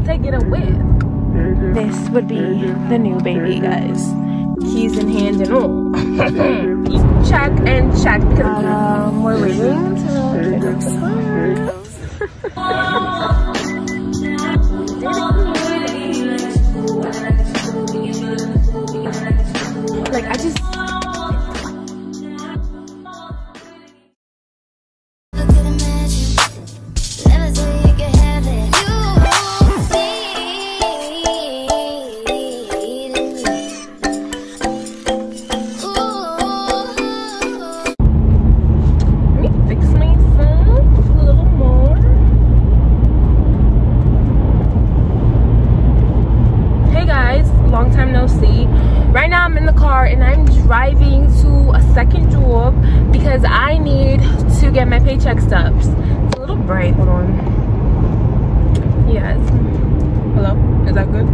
to get a whip. This would be the new baby, guys. Keys in hand and all. Check and check because we're waiting to pick up the car. Like I just driving to a second job because I need to get my paycheck stubs. It's a little bright. Hold on. Yes. Hello? Is that good?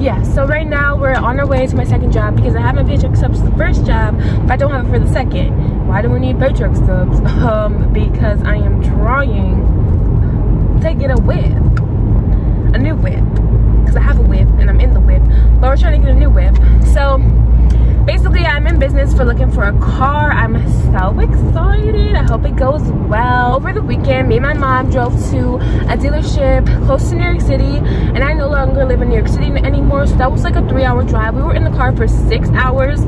Yeah, so right now we're on our way to my second job because I have my paycheck stubs for the first job, but I don't have it for the second. Why do we need paycheck stubs? Because I am trying to get a whip. A new whip. Because I have a whip and I'm in the whip. But we're trying to get a new whip. So basically, I'm in business for looking for a car. I'm so excited. I hope it goes well. Over the weekend, me and my mom drove to a dealership close to New York City, and I no longer live in New York City anymore, so that was like a 3-hour drive. We were in the car for 6 hours.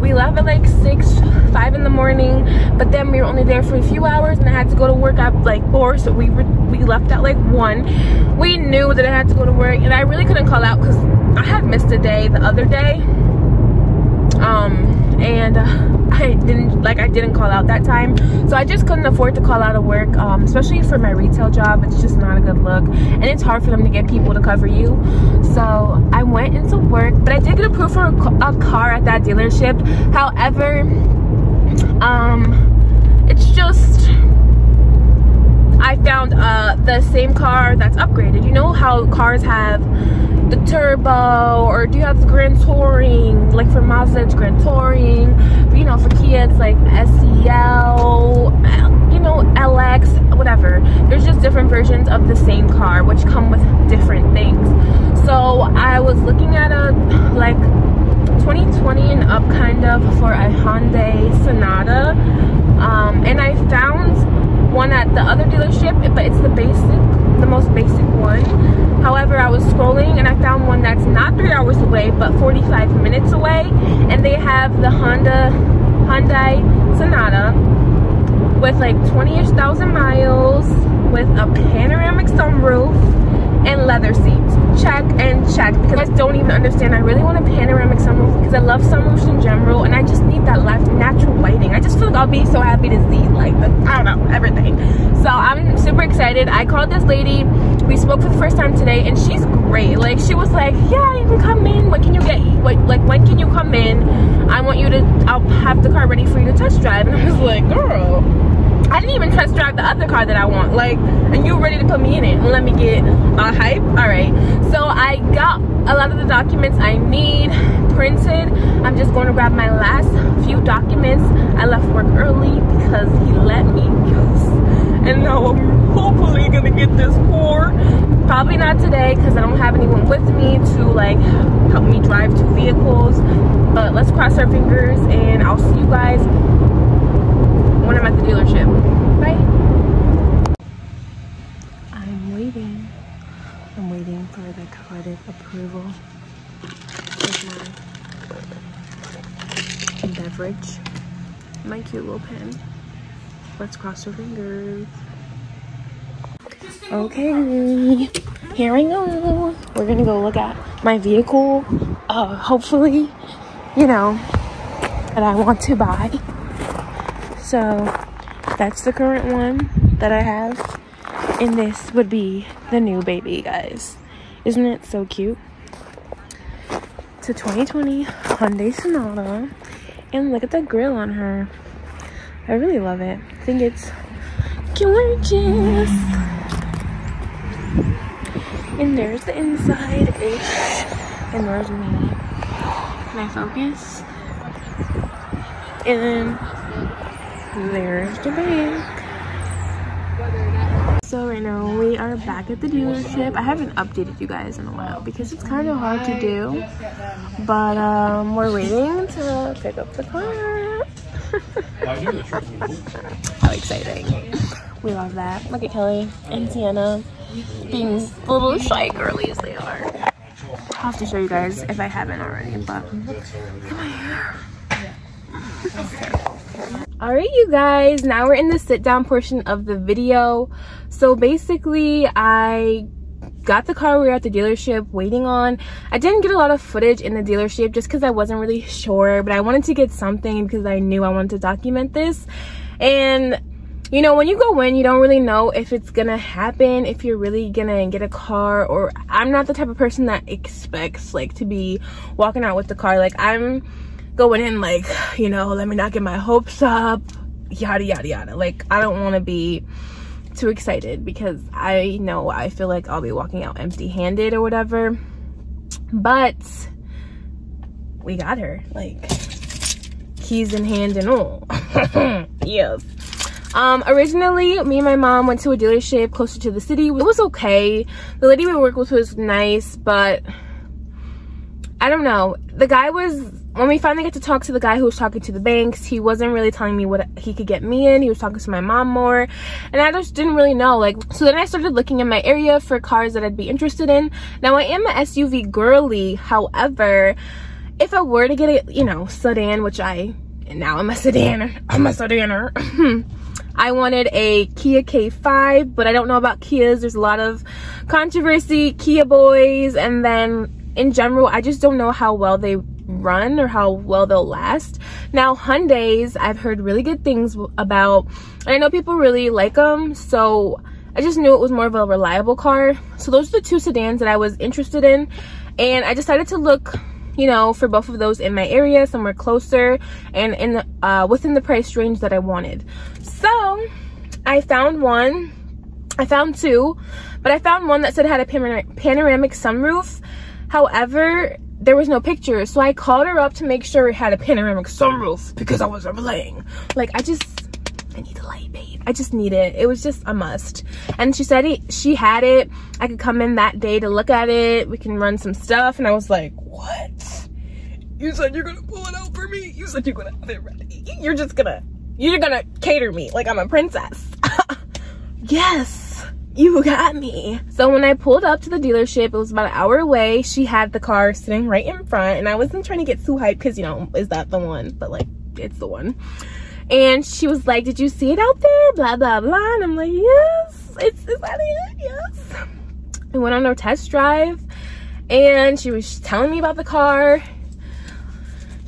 We left at like 5 in the morning, but then we were only there for a few hours, and I had to go to work at like 4, so we left at like 1. We knew that I had to go to work, and I really couldn't call out because I had missed a day the other day. And I didn't call out that time, so I just couldn't afford to call out of work, especially for my retail job. It's just not a good look, and it's hard for them to get people to cover you. So I went into work, but I did get approved for a car at that dealership. However, it's just I found the same car that's upgraded. You know how cars have the turbo, or do you have the Grand Touring? Like for Mazda it's Grand Touring, but you know, for Kia it's like SEL, you know, LX, whatever. There's just different versions of the same car which come with different things. So I was looking at a like 2020 and up kind of for a Hyundai Sonata, and I found one at the other dealership, but it's the most basic one. However, I was scrolling and I found one that's not 3 hours away but 45 minutes away, and they have the Hyundai Sonata with like 20-ish thousand miles with a panoramic sunroof and leather seats. Check and check, because I don't even understand. I really want a panoramic sunroof because I love sunroofs in general, and I just need that natural lighting. I just feel like I'll be so happy to see like I don't know, everything. So I'm super excited. I called this lady. We spoke for the first time today, and she's great. Like, she was like, yeah, you can come in. When can you get like when can you come in? I'll have the car ready for you to test drive. And I was like, girl, I didn't even test drive the other car that I want, like, and you're ready to put me in it and let me get hype. All right, so I got a lot of the documents I need printed. I'm just going to grab my last few documents. I left work early because he let me go, and now I'm hopefully gonna get this car. Probably not today because I don't have anyone with me to like help me drive 2 vehicles, but let's cross our fingers, and I'll see you guys when I'm at the dealership. Bye. I'm waiting for the credit approval with my beverage, my cute little pen. Let's cross our fingers. Okay, here I go. We're gonna go look at my vehicle. Hopefully, you know, that I want to buy. So that's the current one that I have, and this would be the new baby, guys. Isn't it so cute? It's a 2020 Hyundai Sonata, and look at the grill on her. I really love it. I think it's gorgeous. And there's the inside-ish, and there's me. Can I focus? And then there's the back. So right now we are back at the dealership. I haven't updated you guys in a while because it's kind of hard to do, but we're waiting to pick up the car. How exciting. We love that. Look at Kelly and Sienna being little shy girlies they are. I'll have to show you guys if I haven't already, but look at my hair. All right, you guys, now we're in the sit down portion of the video. So basically I got the car. We were at the dealership waiting on. I didn't get a lot of footage in the dealership just because I wasn't really sure, but I wanted to get something because I knew I wanted to document this. And you know, when you go in, you don't really know if it's gonna happen, if you're really gonna get a car. Or I'm not the type of person that expects like to be walking out with the car. Like, I'm going in like, you know, let me not get my hopes up, yada yada yada. Like, I don't want to be too excited because I know I feel like I'll be walking out empty-handed or whatever. But we got her, like, keys in hand and all. Yes. Originally me and my mom went to a dealership closer to the city. It was okay. The lady we worked with was nice, but I don't know. The guy was, when we finally got to talk to the guy who was talking to the banks, he wasn't really telling me what he could get me in. He was talking to my mom more, and I just didn't really know. Like, so then I started looking in my area for cars that I'd be interested in. Now, I am an SUV girly. However, if I were to get a, you know, sedan, which now I'm a sedaner. I wanted a Kia K5, but I don't know about Kias. There's a lot of controversy, Kia boys, and then in general, I just don't know how well they run or how well they'll last. Now, Hyundais, I've heard really good things about, and I know people really like them, so I just knew it was more of a reliable car. So those are the two sedans that I was interested in, and I decided to look, you know, for both of those in my area, somewhere closer and in the, within the price range that I wanted. So I found one. I found two, but I found one that said it had a panoramic sunroof. However, there was no picture, so I called her up to make sure it had a panoramic sunroof because I was relaying. Like, I need a light, babe. I just need it. It was just a must. And she said she had it. I could come in that day to look at it. We can run some stuff. And I was like, what? You said you're gonna pull it out for me? You said you're gonna have it ready. You're gonna cater me like I'm a princess. Yes, you got me. So when I pulled up to the dealership, it was about an hour away. She had the car sitting right in front, and I wasn't trying to get too hyped because, you know, is that the one? But like, it's the one. And she was like, did you see it out there? Blah, blah, blah. And I'm like, yes, is that it? Yes. I went on our test drive, and she was telling me about the car.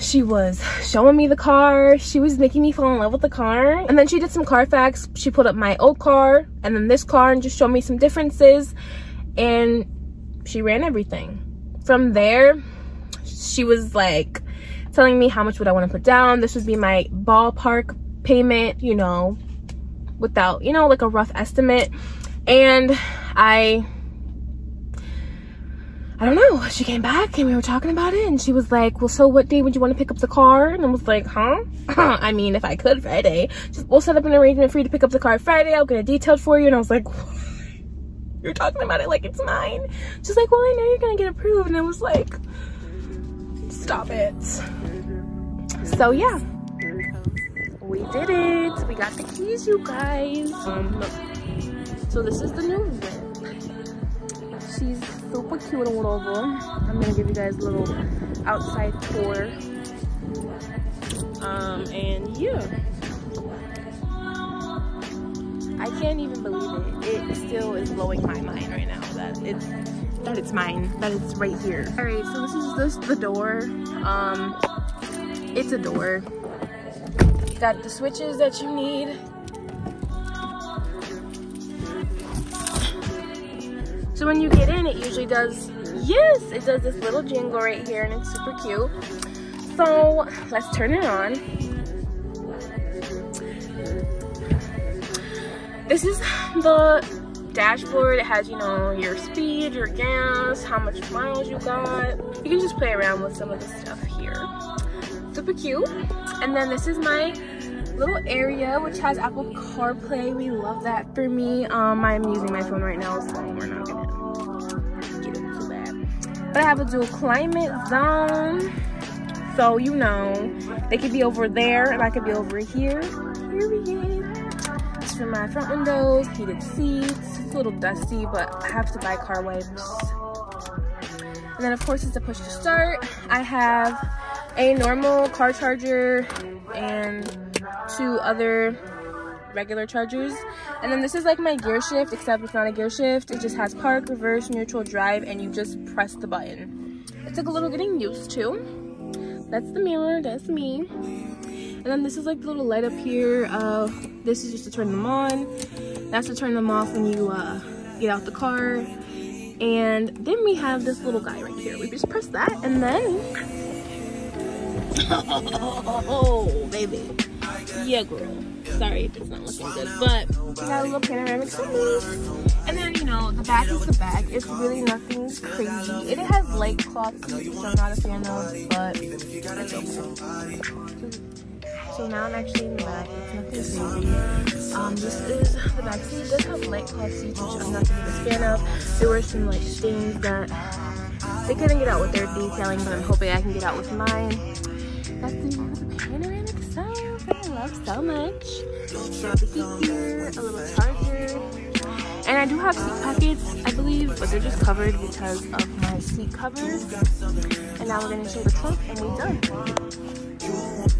She was showing me the car. She was making me fall in love with the car. And then she did some Carfax. She pulled up my old car and then this car and just showed me some differences. And she ran everything. From there, she was like telling me how much would I want to put down. This would be my ballpark payment, you know, without, you know, like a rough estimate. And I don't know, she came back and we were talking about it, and she was like, well, so what day would you want to pick up the car? And I was like, huh? I mean, if I could, Friday. We'll set up an arrangement for you to pick up the car Friday. I'll get it detailed for you. And I was like, what? You're talking about it like it's mine. She's like, well, I know you're gonna get approved. And I was like, stop it. So yeah, we did it. We got the keys, you guys. So this is the new whip. She's super cute all over. I'm gonna give you guys a little outside tour. And yeah, I can't even believe it. It still is blowing my mind right now that it's mine, that it's right here. All right, so this is the door. It's a door. Got the switches that you need. So when you get in, it usually does, yes, it does this little jingle right here, and it's super cute. So let's turn it on. This is the dashboard. It has, you know, your speed, your gas, how much miles you got. You can just play around with some of the stuff here. Super cute. And then this is my little area which has Apple CarPlay. We love that. For me, I'm using my phone right now, so we're not gonna get into that. But I have a dual climate zone, so you know they could be over there and I could be over here. Period. It's for my front windows, heated seats. It's a little dusty, but I have to buy car wipes. And then of course it's a push to start. I have a normal car charger and 2 other regular chargers. And then this is like my gear shift, except it's not a gear shift. It just has park, reverse, neutral, drive, and you just press the button. It took a little getting used to. That's the mirror, that's me. And then this is like the little light up here. This is just to turn them on. That's to turn them off when you get out the car. And then we have this little guy right here. We just press that and then, oh baby, yeah girl. Sorry if it's not looking good, but we got a little panoramic screen. And then, you know, the back is the back. It's really nothing crazy. It has light cloth seats, which I'm not a fan of, but it's okay. So now I'm actually in the back. It's nothing crazy. This is the back seat. It does have light cloth seats, which I'm not the biggest fan of. There were some like stains that they couldn't get out with their detailing, but I'm hoping I can get out with mine. That's the view of the panoramic sunroof that I love so much. So the heat here, a little charger. And I do have seat pockets, I believe, but they're just covered because of my seat covers. And now we're going to show the trunk and we're done.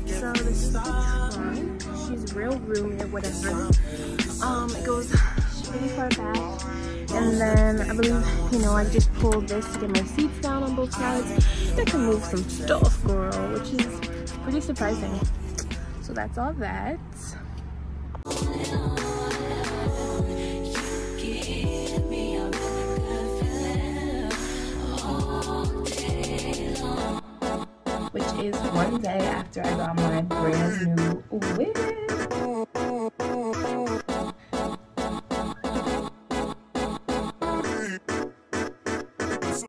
So this is the trunk. She's real roomy or whatever. It goes really far back. And then I believe, you know, I just pulled this to get my seats down on both sides. I can move some stuff, girl, which is pretty surprising. So that's all that. Which is one day after I got my brand new wig.